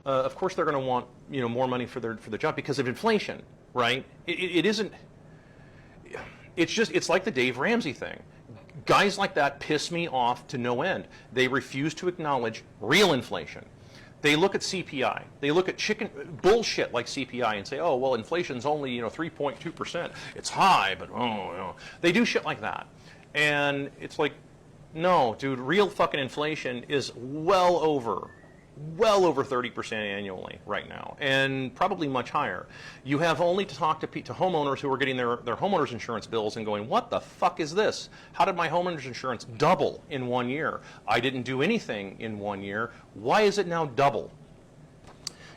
Of course they're going to want, more money for their job because of inflation, right? It isn't. It's like the Dave Ramsey thing. Guys like that piss me off to no end. They refuse to acknowledge real inflation. They look at CPI. They look at chicken bullshit like CPI and say, oh, well, inflation's only 3.2%. It's high, but They do shit like that. And it's like, no, dude, real fucking inflation is well over 30% annually right now, and probably much higher. You have only to talk to homeowners who are getting their homeowners insurance bills and going, what the fuck is this? How did my homeowners insurance double in 1 year? I didn't do anything in 1 year. Why is it now double?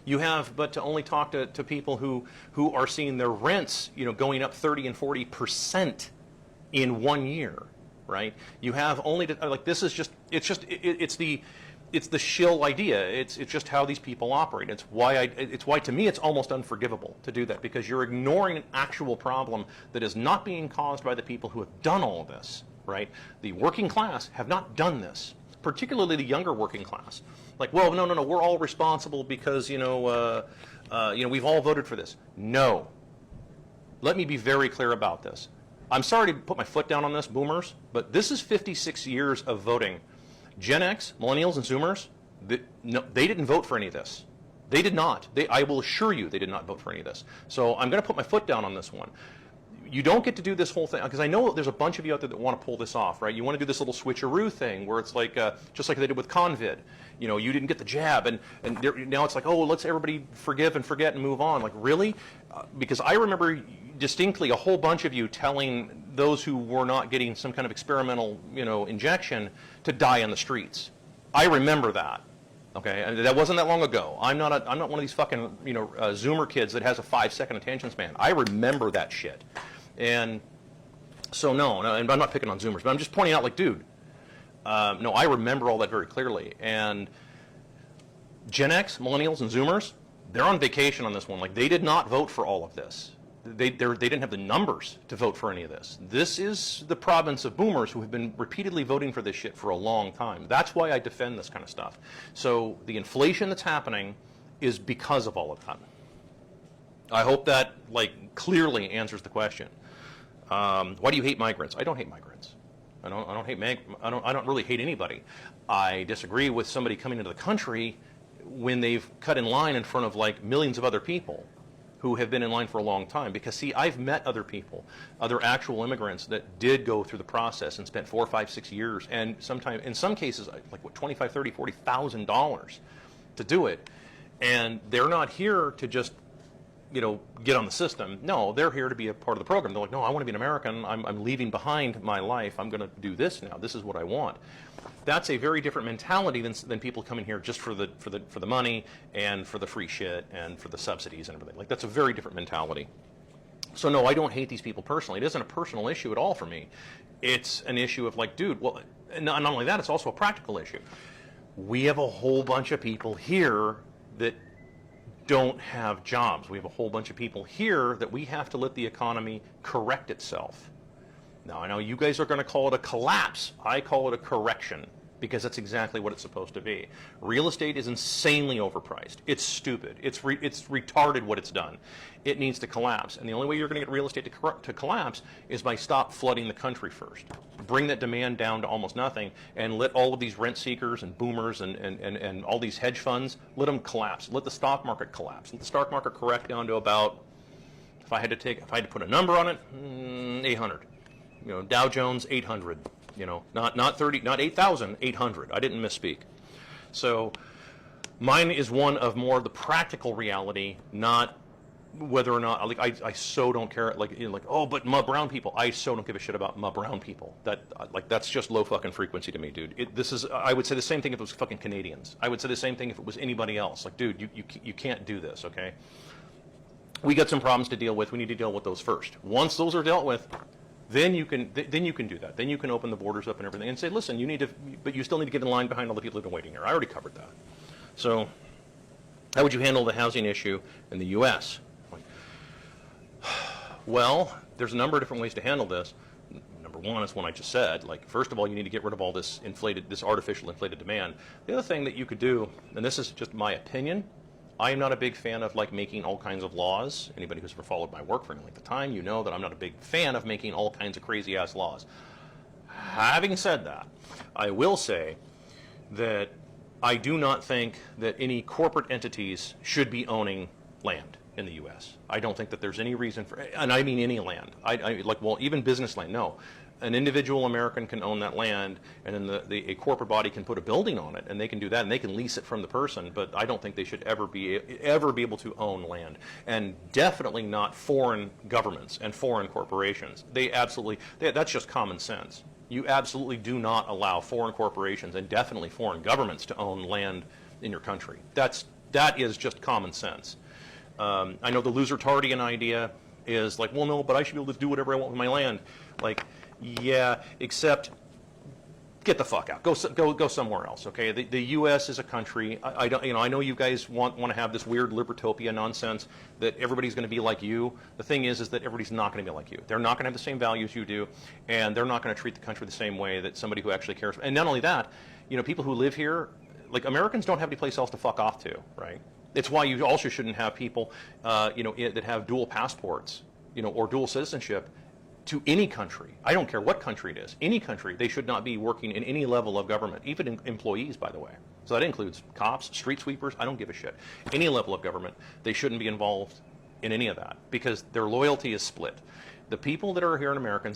You have but to only talk to people who are seeing their rents, going up 30 and 40% in 1 year, right? You have only to, like, this is just, it's the shill idea. It's just how these people operate. It's why to me it's almost unforgivable to do that, because you're ignoring an actual problem that is not being caused by the people who have done all of this, right? The working class have not done this, particularly the younger working class. Like, well, no, we're all responsible because we've all voted for this. No. Let me be very clear about this. I'm sorry to put my foot down on this, boomers, but this is 56 years of voting. Gen X, millennials, and Zoomers, they didn't vote for any of this. They did not. I will assure you they did not vote for any of this. So I'm going to put my foot down on this one. You don't get to do this whole thing, because I know there's a bunch of you out there that want to pull this off, right? You want to do this little switcheroo thing where it's like, just like they did with COVID. You didn't get the jab, and now it's like, oh, let's everybody forgive and forget and move on. Like, really? Because I remember distinctly a whole bunch of you telling those who were not getting some kind of experimental, injection to die on the streets. I remember that. Okay, and that wasn't that long ago. I'm not one of these fucking Zoomer kids that has a 5-second attention span. I remember that shit, and so no, and I'm not picking on Zoomers, but I'm just pointing out, like, dude, no, I remember all that very clearly. And Gen X, millennials, and Zoomers, they're on vacation on this one. Like, they did not vote for all of this. They didn't have the numbers to vote for any of this. This is the province of boomers who have been repeatedly voting for this shit for a long time. That's why I defend this kind of stuff. So the inflation that's happening is because of all of that. I hope that, like, clearly answers the question. Why do you hate migrants? I don't hate migrants. I don't really hate anybody. I disagree with somebody coming into the country when they've cut in line in front of, like, millions of other people who have been in line for a long time. Because, see, I've met other people, other actual immigrants that did go through the process and spent 4, 5, 6 years, and sometimes, in some cases, like, what, $25,000, $30,000, $40,000 to do it. And they're not here to just, get on the system. No, they're here to be a part of the program. They're like, no, I want to be an American. I'm leaving behind my life. I'm going to do this now. This is what I want. That's a very different mentality than people coming here just for the money and for the free shit and for the subsidies and everything. Like, that's a very different mentality. So no, I don't hate these people personally. It isn't a personal issue at all for me. It's an issue of, like, dude, well, and not only that, it's also a practical issue. We have a whole bunch of people here that don't have jobs. We have a whole bunch of people here that we have to let the economy correct itself. Now, I know you guys are going to call it a collapse. I call it a correction, because that's exactly what it's supposed to be. Real estate is insanely overpriced. It's stupid. It's retarded what it's done. It needs to collapse. And the only way you're going to get real estate to collapse is by stop flooding the country first. Bring that demand down to almost nothing, and let all of these rent seekers and boomers and all these hedge funds, let them collapse. Let the stock market collapse. Let the stock market correct down to about, if I had to put a number on it, 800. Dow Jones 800. Not 30, not 8,000, 800. I didn't misspeak. So mine is one of more the practical reality, not whether or not, like, I so don't care, like, oh, but brown people. I so don't give a shit about brown people. That's just low fucking frequency to me, dude. I would say the same thing if it was fucking Canadians. I would say the same thing if it was anybody else. Like, dude, you can't do this, okay? We got some problems to deal with. We need to deal with those first. Once those are dealt with, then you can do that. Then you can open the borders up and everything and say, listen, but you still need to get in line behind all the people who've been waiting here. I already covered that. So how would you handle the housing issue in the U.S.? Well, there's a number of different ways to handle this. Number one is one I just said. Like, first of all, you need to get rid of all this artificial inflated demand. The other thing that you could do, and this is just my opinion, I am not a big fan of like making all kinds of laws. Anybody who's ever followed my work for any length of time, you know that I'm not a big fan of making all kinds of crazy ass laws. Having said that, I will say that I do not think that any corporate entities should be owning land in the U.S. I don't think that there's any reason for, and I mean any land. Well, even business land, no. An individual American can own that land, and then a corporate body can put a building on it, and they can do that, and they can lease it from the person. But I don't think they should ever be able to own land, and definitely not foreign governments and foreign corporations. That's just common sense. You absolutely do not allow foreign corporations and definitely foreign governments to own land in your country. That is just common sense. I know the loser-tardian idea is like, well, no, but I should be able to do whatever I want with my land. Like, yeah, except get the fuck out. Go somewhere else. Okay, the U.S. is a country. I don't, I know you guys want to have this weird libertopia nonsense that everybody's going to be like you. The thing is that everybody's not going to be like you. They're not going to have the same values you do, and they're not going to treat the country the same way that somebody who actually cares. And not only that, people who live here, like Americans, don't have any place else to fuck off to, right? It's why you also shouldn't have people, that have dual passports, or dual citizenship to any country. I don't care what country it is. Any country, they should not be working in any level of government, even employees, by the way. So that includes cops, street sweepers, I don't give a shit. Any level of government, they shouldn't be involved in any of that because their loyalty is split. The people that are here in America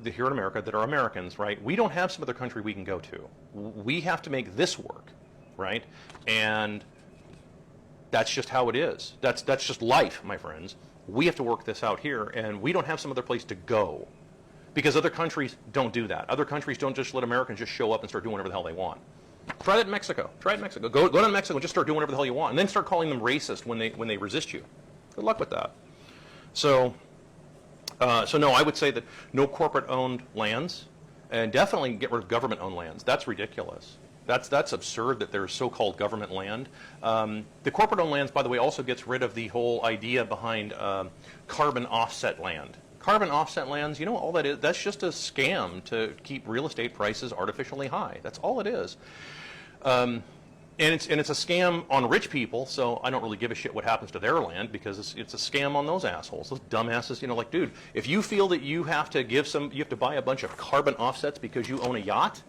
that are Americans, right, we don't have some other country we can go to. We have to make this work, right? And that's just how it is. That's just life, my friends. We have to work this out here, and we don't have some other place to go because other countries don't do that. Other countries don't just let Americans just show up and start doing whatever the hell they want. Try that in Mexico. Try it in Mexico. Go to Mexico and just start doing whatever the hell you want, and then start calling them racist when they resist you. Good luck with that. So no, I would say that no corporate-owned lands, and definitely get rid of government-owned lands. That's ridiculous. That's absurd that there's so-called government land. The corporate-owned lands, by the way, also gets rid of the whole idea behind carbon offset land. Carbon offset lands, all that is, that's just a scam to keep real estate prices artificially high. That's all it is. And it's a scam on rich people, so I don't really give a shit what happens to their land because it's a scam on those assholes, those dumbasses. Like, dude, if you feel that you have to buy a bunch of carbon offsets because you own a yacht,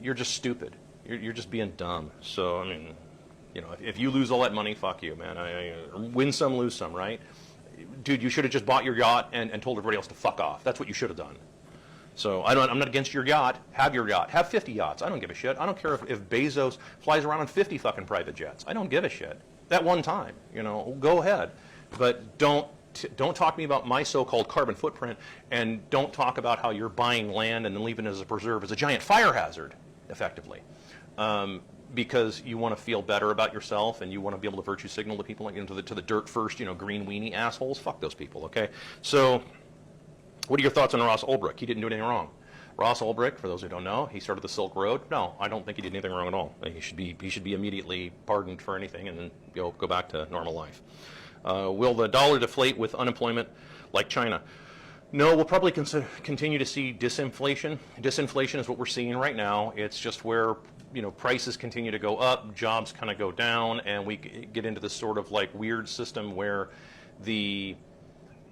you're just stupid. You're just being dumb. So, I mean, if you lose all that money, fuck you, man. Win some, lose some, right? Dude, you should have just bought your yacht and told everybody else to fuck off. That's what you should have done. So I'm not against your yacht. Have your yacht. Have 50 yachts. I don't give a shit. I don't care if Bezos flies around on 50 fucking private jets. I don't give a shit. That one time, go ahead. But don't talk to me about my so-called carbon footprint, and don't talk about how you're buying land and then leaving it as a preserve as a giant fire hazard, effectively. Because you want to feel better about yourself and you want to be able to virtue signal to people, to the dirt first, green weenie assholes. Fuck those people, okay? So what are your thoughts on Ross Ulbricht? He didn't do anything wrong. Ross Ulbricht, for those who don't know, he started the Silk Road. No, I don't think he did anything wrong at all. He should be immediately pardoned for anything and then go back to normal life. Will the dollar deflate with unemployment like China? No, we'll probably continue to see disinflation. Disinflation is what we're seeing right now. It's just where prices continue to go up, jobs kind of go down, and we get into this sort of like weird system where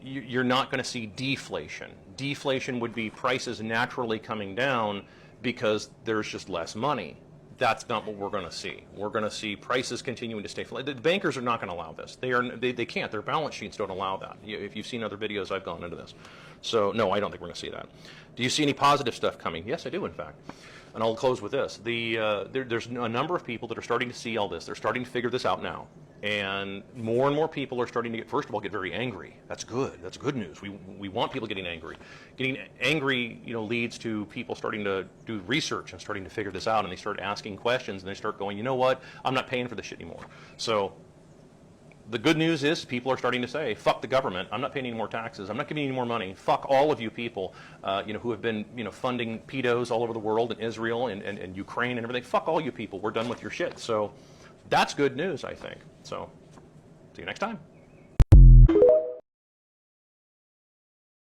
you're not going to see deflation. Deflation would be prices naturally coming down because there's just less money. That's not what we're going to see. We're going to see prices continuing to stay flat. The bankers are not going to allow this. They can't. Their balance sheets don't allow that. If you've seen other videos, I've gone into this. So no, I don't think we're going to see that. Do you see any positive stuff coming? Yes, I do, in fact. And I'll close with this. There's a number of people that are starting to see all this. They're starting to figure this out now. And more people are starting to first of all, get very angry. That's good. That's good news. We want people getting angry. Getting angry, leads to people starting to do research and starting to figure this out. And they start asking questions and they start going, you know what? I'm not paying for this shit anymore. So the good news is people are starting to say, fuck the government. I'm not paying any more taxes. I'm not giving any more money. Fuck all of you people, who have been, funding pedos all over the world and Israel and Ukraine and everything. Fuck all you people. We're done with your shit. So that's good news, I think. So see you next time.